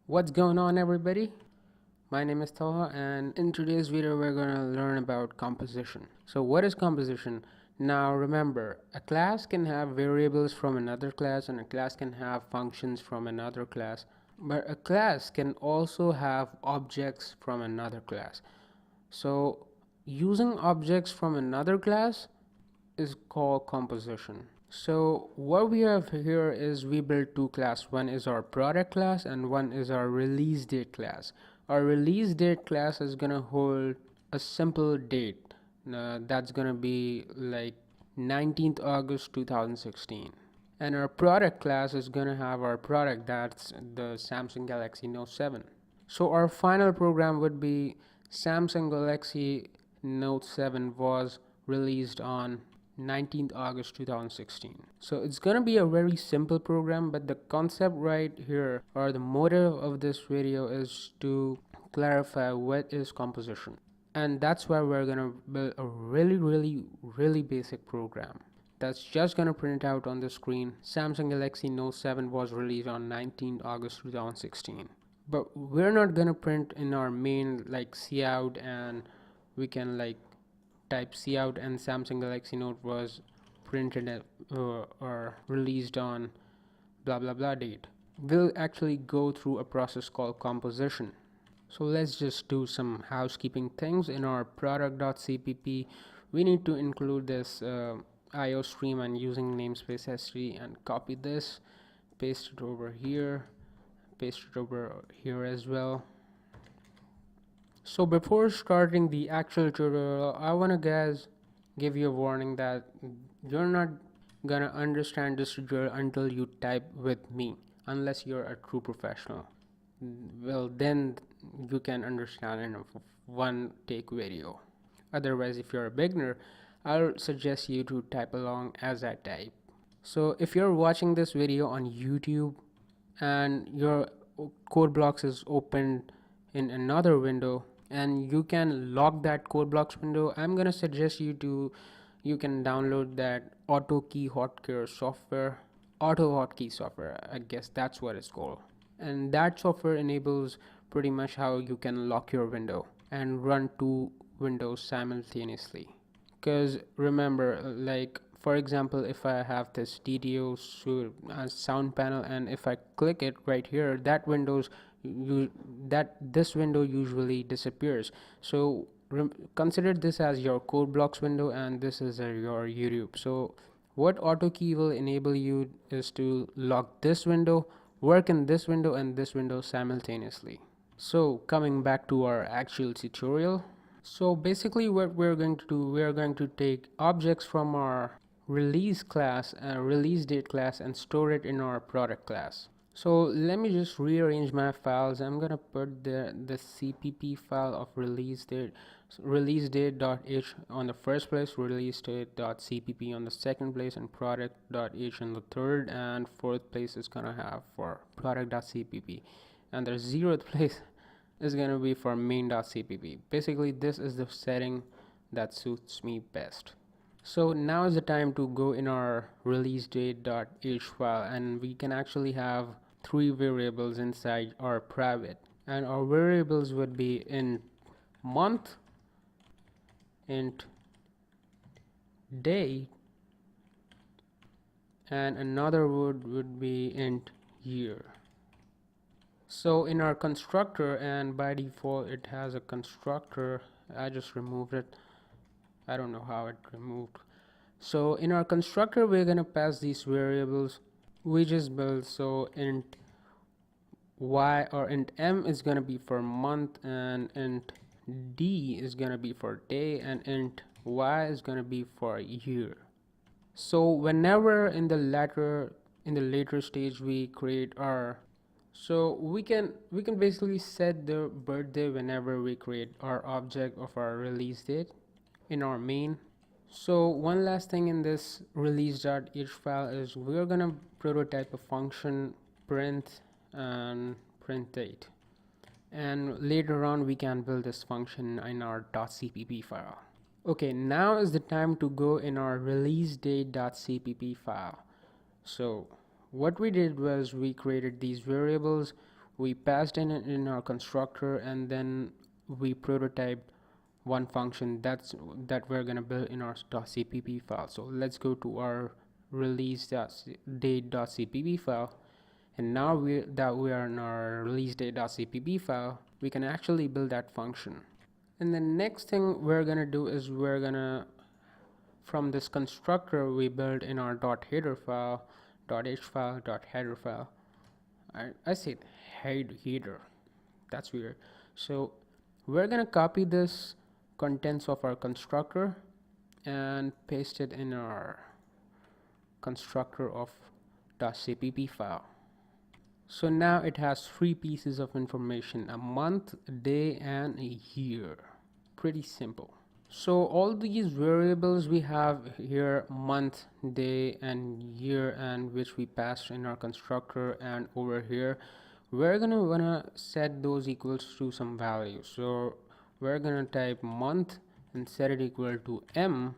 What's going on, everybody? My name is Talha, and in today's video we're going to learn about composition. So what is composition? Now remember, a class can have variables from another class and a class can have functions from another class, but a class can also have objects from another class. So using objects from another class is called composition. So what we have here is we build two classes. One is our product class and one is our release date class. Our release date class is gonna hold a simple date. That's gonna be like 19th August 2016. And our product class is gonna have our product, that's the Samsung Galaxy Note 7. So our final program would be Samsung Galaxy Note 7 was released on 19th August 2016. So it's gonna be a very simple program, but the concept right here or the motive of this video is to clarify what is composition. And that's why we're gonna build a really basic program that's just gonna print out on the screen. Samsung Galaxy Note 7 was released on 19th August 2016. But we're not gonna print in our main like cout, and we can like type cout and Samsung Galaxy Note was printed or released on blah blah blah date. We'll actually go through a process called composition. So let's just do some housekeeping things. In our product.cpp we need to include this IO stream and using namespace s3 and copy this, paste it over here, paste it over here as well. So before starting the actual tutorial, I want to guys give you a warning that you're not gonna understand this tutorial until you type with me, unless you're a true professional. Well, then you can understand in a one take video. Otherwise, if you're a beginner, I'll suggest you to type along as I type. So if you're watching this video on YouTube and your code blocks is opened in another window and you can lock that code blocks window, I'm gonna suggest you can download that auto hotkey software, I guess that's what it's called. And that software enables pretty much how you can lock your window and run two windows simultaneously. Because remember, like for example, if I have this DDO sound panel and if I click it right here, that this window usually disappears. So consider this as your code blocks window and this is your YouTube. So what auto key will enable you is to lock this window, work in this window and this window simultaneously. So coming back to our actual tutorial, so basically what we're going to do, we're going to take objects from our release class, release date class, and store it in our product class. So let me just rearrange my files. I'm gonna put the cpp file of release date.h on the first place, release date.cpp on the second place, and product.h on the third, and fourth place is gonna have for product.cpp, and the 0th place is gonna be for main.cpp. Basically this is the setting that suits me best. So now is the time to go in our release date.h file, and we can actually have three variables inside our private, and our variables would be int month, int date, and another would be int year. So in our constructor, and by default it has a constructor, I just removed it, I don't know how it removed. So in our constructor we're gonna pass these variables we just built. So int y or int m is gonna be for month, and int d is gonna be for day, and int y is gonna be for year. So whenever in the later stage we create our, so we can basically set the birthday whenever we create our object of our release date in our main. So one last thing in this release.h file is we're gonna prototype a function print and print date, and later on we can build this function in our .cpp file. Okay, now is the time to go in our release date.cpp file. So what we did was we created these variables, we passed in our constructor, and then we prototyped one function that we're gonna build in our .cpp file. So let's go to our release.date.cpp file, and now we are in our release.date.cpp file, we can actually build that function. And the next thing we're gonna do is we're gonna, from this constructor we build in our .header file, .h file, .header file. I said header, that's weird. So we're gonna copy this contents of our constructor and paste it in our constructor of .cpp file. So now it has three pieces of information: a month, a day, and a year. Pretty simple. So all these variables we have here, month, day, and year, and which we passed in our constructor, and over here we're gonna wanna set those equals to some value. So we're gonna type month and set it equal to m,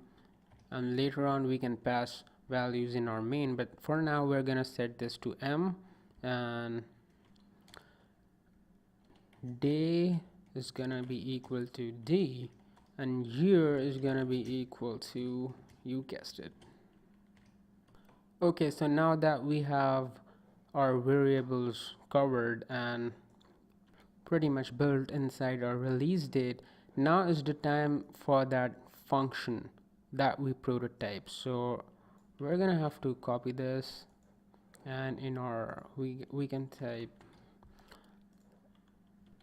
and later on we can pass values in our main, but for now we're gonna set this to m, and day is gonna be equal to d, and year is gonna be equal to, you guessed it. Okay, so now that we have our variables covered and pretty much built inside our release date, now is the time for that function that we prototype. So we're gonna have to copy this, and in our we can type,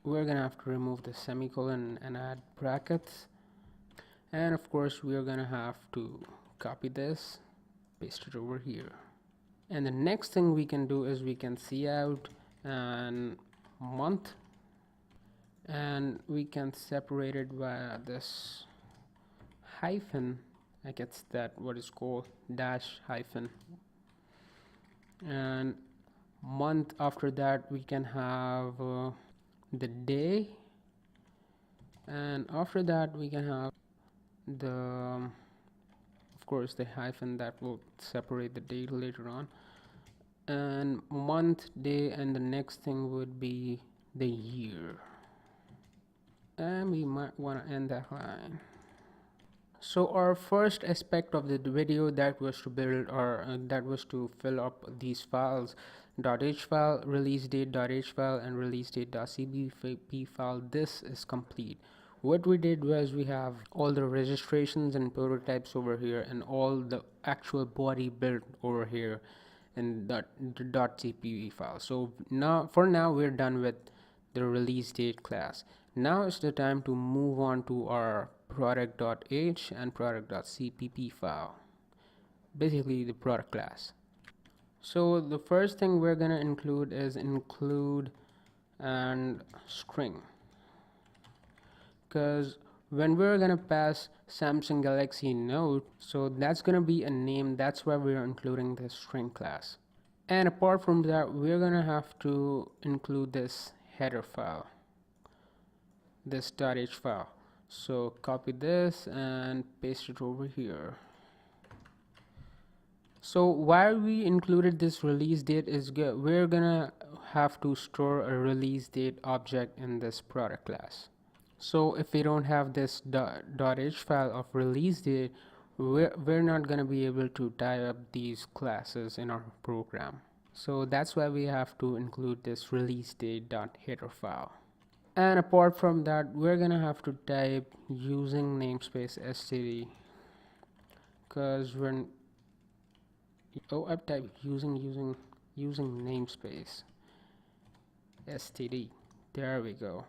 we're gonna have to remove the semicolon and add brackets, and of course we are gonna have to copy this, paste it over here. And the next thing we can do is we can cout and month, and we can separate it via this hyphen. I guess that what is called dash hyphen, and month, after that we can have the day, and after that we can have the, of course, the hyphen that will separate the date later on, and month, day, and the next thing would be the year, and we might want to end that line. So our first aspect of the video, that was to build, or that was to fill up these files, .h file, release date.h file, and release date.cpp file. This is complete. What we did was we have all the registrations and prototypes over here, and all the actual body built over here in the .cpp file. So now, for now, we're done with the release date class. Now is the time to move on to our product.h and product.cpp file, basically the product class. So the first thing we're gonna include is include and string, because when we're gonna pass Samsung Galaxy Note, so that's gonna be a name, that's why we're including this string class. And apart from that, we're gonna have to include this header file, this .h file. So copy this and paste it over here. So why we included this release date is we're gonna have to store a release date object in this product class. So if we don't have this .h file of release date, we're not gonna be able to tie up these classes in our program. So that's why we have to include this release date.header file. And apart from that, we're gonna have to type using namespace std, because when I've typed using namespace std, there we go,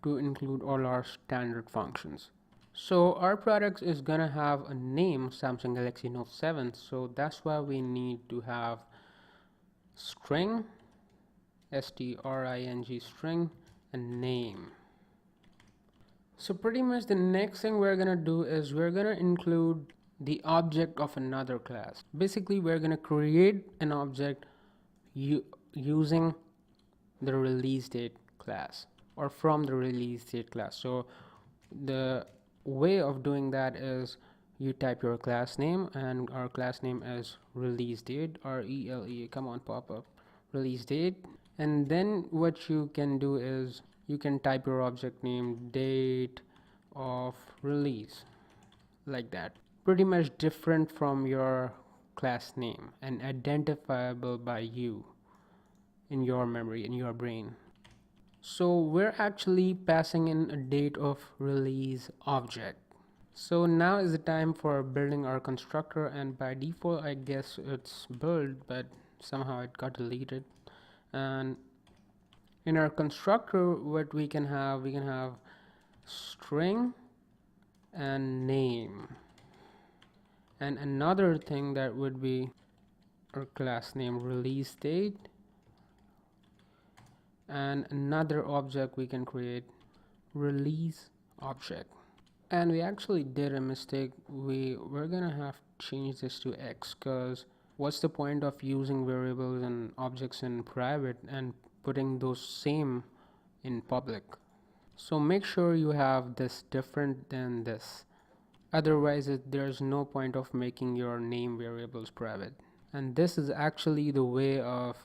to include all our standard functions. So our product is gonna have a name, Samsung Galaxy Note 7, so that's why we need to have string, string, string, and name. So pretty much the next thing we're gonna do is we're gonna include the object of another class. Basically we're gonna create an object using the release date class, or from the release date class. So the way of doing that is you type your class name, and our class name is release date, RELE, come on, pop up, release date, And then what you can do is you can type your object name, date of release, like that. Pretty much different from your class name and identifiable by you in your memory, in your brain. So we're actually passing in a date of release object. So now is the time for building our constructor, and by default I guess it's built, but somehow it got deleted. And in our constructor, what we can have string and name, and another thing that would be our class name release date, and another object we can create release object. And we actually did a mistake. We're gonna have to change this to x, because what's the point of using variables and objects in private and putting those same in public? So make sure you have this different than this, otherwise there's no point of making your name variables private. And this is actually the way of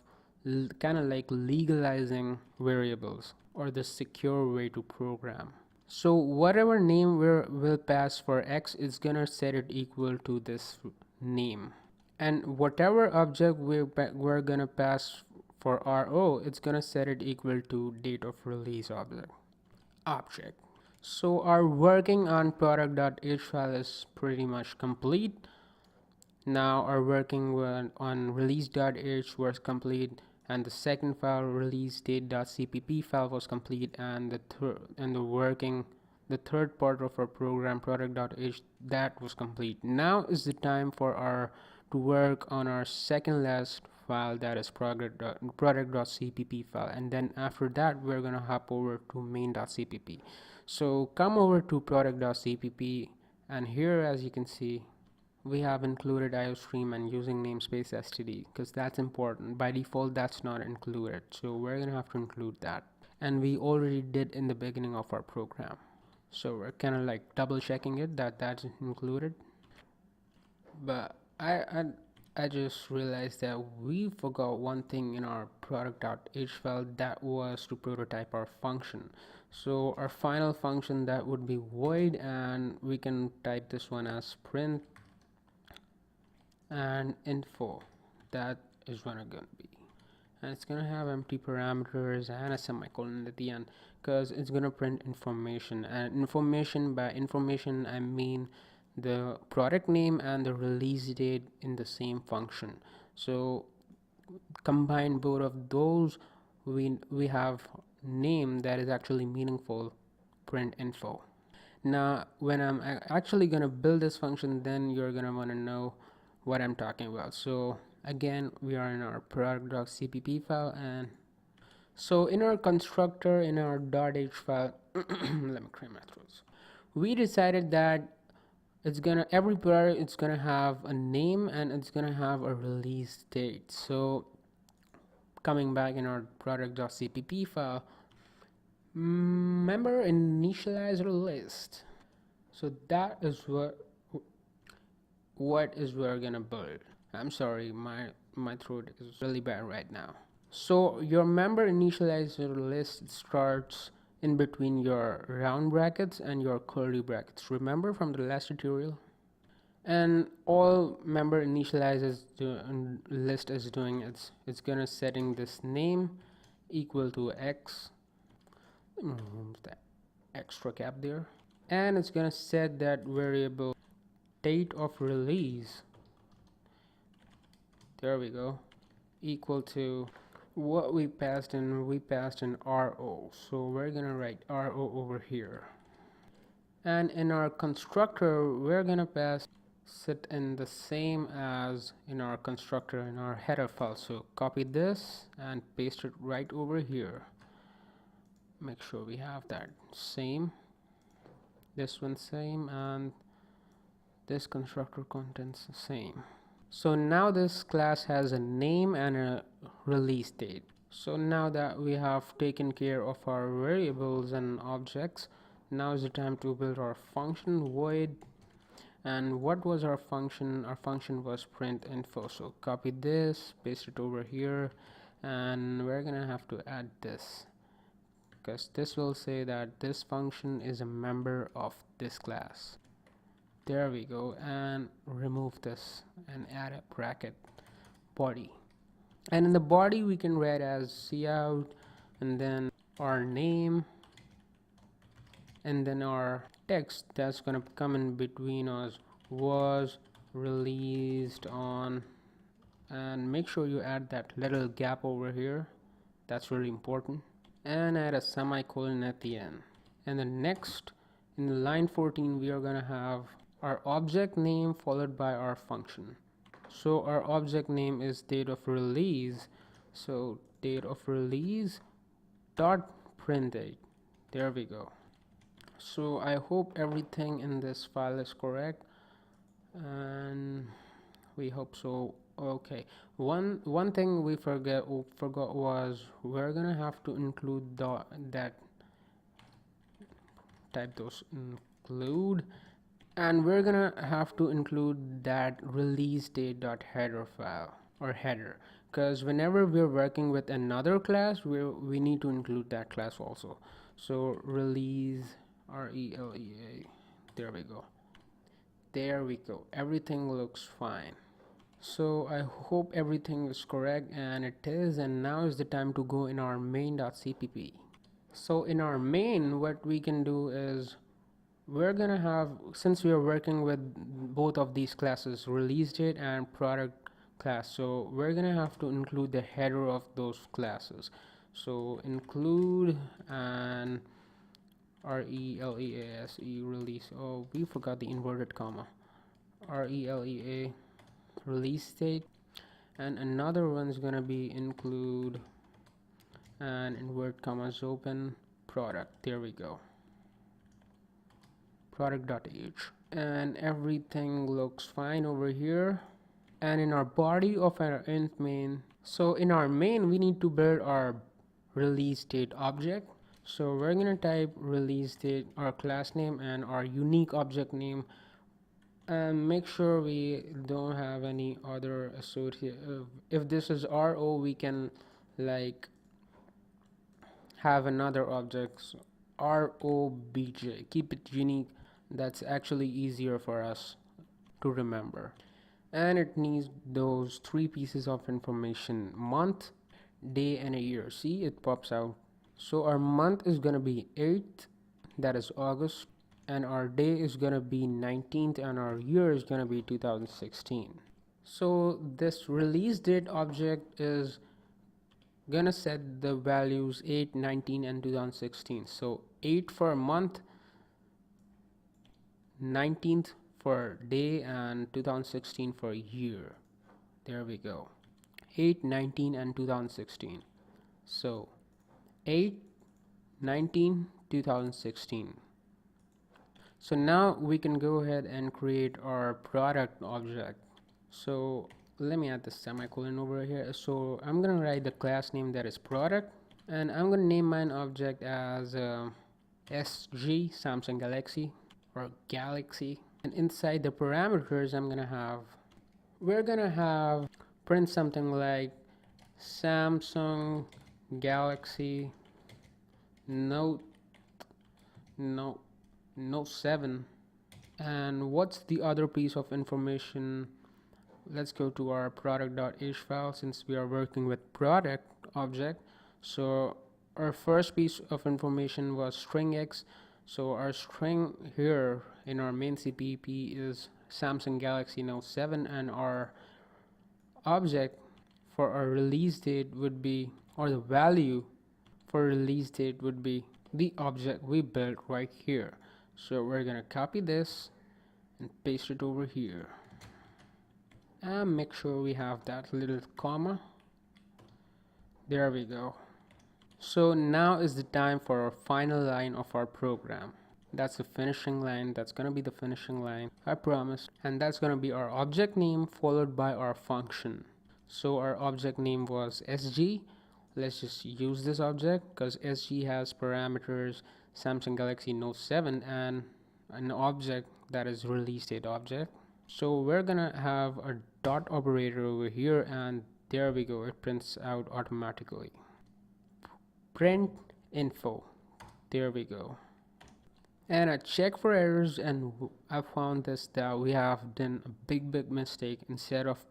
kind of like legalizing variables, or the secure way to program. So whatever name we'll pass for x is gonna set it equal to this name, and whatever object we're gonna pass for ro, it's gonna set it equal to date of release object. So our working on product.h file is pretty much complete. Now our working on release.h was complete, and the second file release date.cpp file was complete, and the third part of our program product.h, that was complete. Now is the time for our to work on our second last file, that is product.cpp file, and then after that we're gonna hop over to main.cpp. So come over to product.cpp, and here as you can see we have included iostream and using namespace std, because that's important. By default that's not included, so we're gonna have to include that, and we already did in the beginning of our program. So we're kind of like double checking it that that's included. But I just realized that we forgot one thing in our product.h file, that was to prototype our function. So our final function, that would be void, and we can type this one as print and info. That is what it's gonna be, and it's gonna have empty parameters and a semicolon at the end, because it's gonna print information. And information, by information I mean the product name and the release date in the same function. So combine both of those, we have name that is actually meaningful, print info. Now when I'm actually gonna build this function, then you're gonna want to know what I'm talking about. So again, we are in our product.cpp file, and so in our constructor, in our .h file, let me clear my throat. We decided that every product, it's gonna have a name and it's gonna have a release date. So coming back in our product.cpp file, member initializer list. So that is what is we're gonna build. I'm sorry, my throat is really bad right now. So your member initializer list starts in between your round brackets and your curly brackets. Remember from the last tutorial? And all member initializers list is doing, it's gonna setting this name equal to x. Let me remove that extra cap there, and it's gonna set that variable date of release, there we go, equal to what we passed in. We passed in ro, so we're gonna write ro over here. And in our constructor, we're gonna pass set in the same as in our constructor in our header file. So copy this and paste it right over here. Make sure we have that same, this one same, and this constructor contents the same. So now this class has a name and a release date. So now that we have taken care of our variables and objects, now is the time to build our function void. And what was our function? Our function was print info. So copy this, paste it over here, and we're gonna have to add this because this will say that this function is a member of this class. There we go, and remove this and add a bracket body, and in the body we can write as cout and then our name and then our text that's gonna come in between us was released on, and make sure you add that little gap over here, that's really important, and add a semicolon at the end. And then next in the line 14 we are gonna have our object name followed by our function. So our object name is date of release, so date of release dot print date. There we go. So I hope everything in this file is correct, and we hope so. Okay, one thing we forgot was we're gonna have to include that type those include, and we're gonna have to include that release date dot header file or header, because whenever we're working with another class we need to include that class also. So release RELEA, there we go, there we go, everything looks fine. So I hope everything is correct, and it is, and now is the time to go in our main.cpp. So in our main what we can do is we're gonna have, since we are working with both of these classes, release date and product class, so we're gonna have to include the header of those classes. So include and RELEASE release, oh we forgot the inverted comma, RELEA release date, and another one's gonna be include and invert commas open product, there we go, product.h, and everything looks fine over here. And in our body of our int main, so in our main we need to build our release date object, so we're gonna type release date, our class name and our unique object name, and make sure we don't have any other associate. If this is RO we can like have another object, so ROBJ, keep it unique, that's actually easier for us to remember. And it needs those three pieces of information: month, day and a year. See, it pops out. So our month is gonna be 8th, that is August, and our day is gonna be 19th, and our year is gonna be 2016. So this release date object is gonna set the values 8, 19 and 2016. So 8 for a month, 19th for day, and 2016 for a year. There we go, 8, 19 and 2016. So 8, 19, 2016. So now we can go ahead and create our product object. So let me add the semicolon over here. So I'm gonna write the class name, that is product, and I'm gonna name my object as SG, Samsung Galaxy or Galaxy, and inside the parameters we're gonna have print something like Samsung Galaxy Note 7. And what's the other piece of information? Let's go to our product.h file, since we are working with product object. So our first piece of information was string x, so our string here in our main CPP is Samsung Galaxy Note 7, and our object for our release date would be, or the value for release date would be the object we built right here. So we're gonna copy this and paste it over here, and make sure we have that little comma. There we go. So now is the time for our final line of our program. That's the finishing line, that's gonna be the finishing line, I promise. And that's gonna be our object name followed by our function. So our object name was SG. Let's just use this object because SG has parameters Samsung Galaxy Note 7 and an object that is release date object. So we're gonna have a dot operator over here, and There we go, it prints out automatically. Print info, there we go. And I check for errors, and I found this that we have done a big mistake. Instead of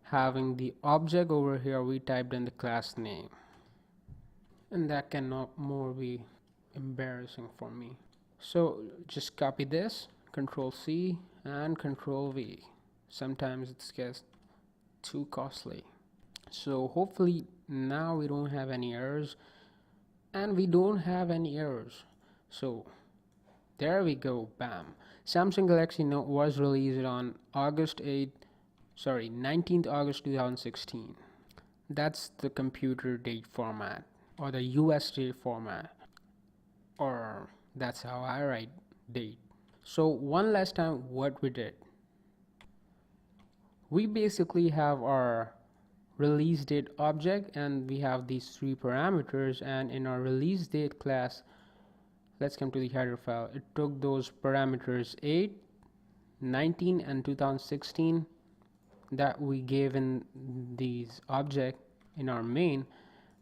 having the object over here, we typed in the class name, and that cannot more be embarrassing for me. So just copy this, Control C and Control V. Sometimes it gets too costly. So hopefully now we don't have any errors, and we don't have any errors. So there we go, bam. Samsung Galaxy Note was released on 19th August 2016. That's the computer date format, or the US date format, or that's how I write date. So one last time, what we did. We basically have our release date object, and we have these three parameters, and in our release date class, let's come to the header file. It took those parameters 8, 19 and 2016 that we gave in these object in our main,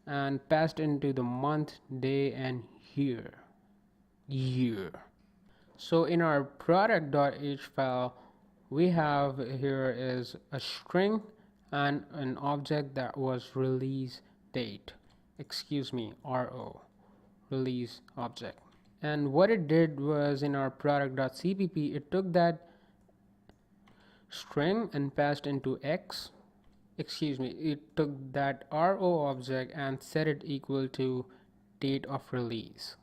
and passed into the month, day and year. So in our product.h file, we have here is a string and an object that was release date, RO, release object. And what it did was, in our product.cpp, it took that string and passed into it took that RO object and set it equal to date of release.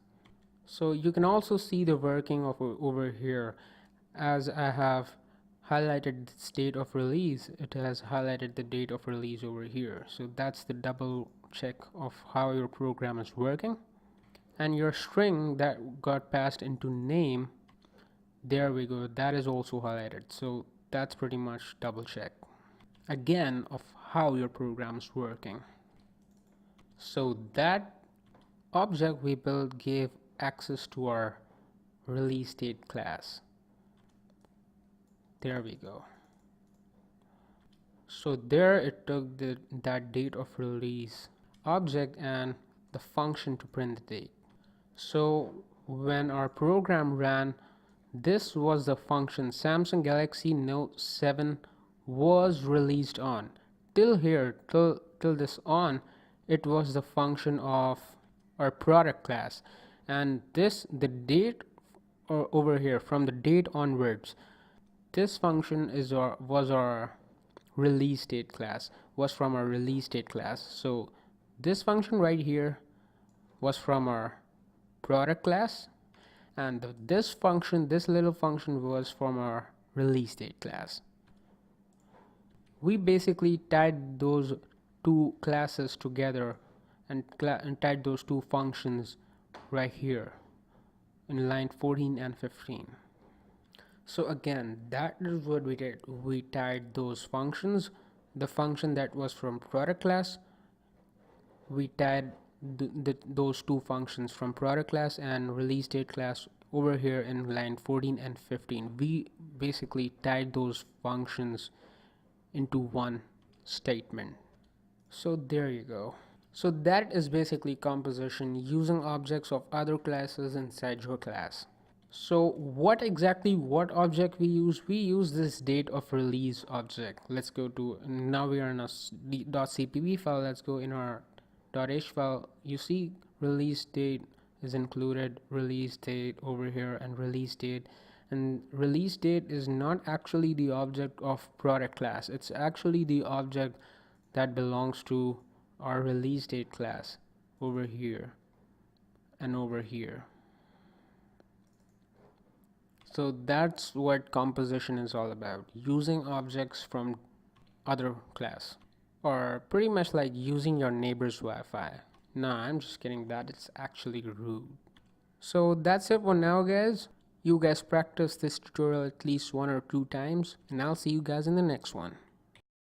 So you can also see the working of over here. As I have highlighted the date of release, it has highlighted the date of release over here. So that's the double check of how your program is working. And your string that got passed into name, there we go, that is also highlighted. So that's pretty much double check again of how your program is working. So that object we built gave access to our release date class. There we go. So there it took that date of release object and the function to print the date. So when our program ran, this was the function Samsung Galaxy Note 7 was released on. Till here, till this on, it was the function of our product class, and this the date over here, from the date onwards, this function was our release date class, was from our release date class. So this function right here was from our product class, and this little function was from our release date class. We basically tied those two classes together and tied those two functions right here in line 14 and 15. So again, that is what we did. We tied those functions. The function that was from product class, we tied those two functions from product class and release date class over here in line 14 and 15. We basically tied those functions into one statement. So there you go. So that is basically composition, using objects of other classes inside your class. So what object we use? We use this date of release object. Let's go to, now we are in a .cpp file. Let's go in our .h file. You see release date is included, release date over here, and release date. And release date is not actually the object of product class. It's actually the object that belongs to our release date class over here and over here. So that's what composition is all about, using objects from other class, or pretty much like using your neighbor's Wi-Fi. Nah, I'm just kidding, that it's actually rude. So that's it for now, guys. You guys practice this tutorial at least 1 or 2 times, and I'll see you guys in the next one.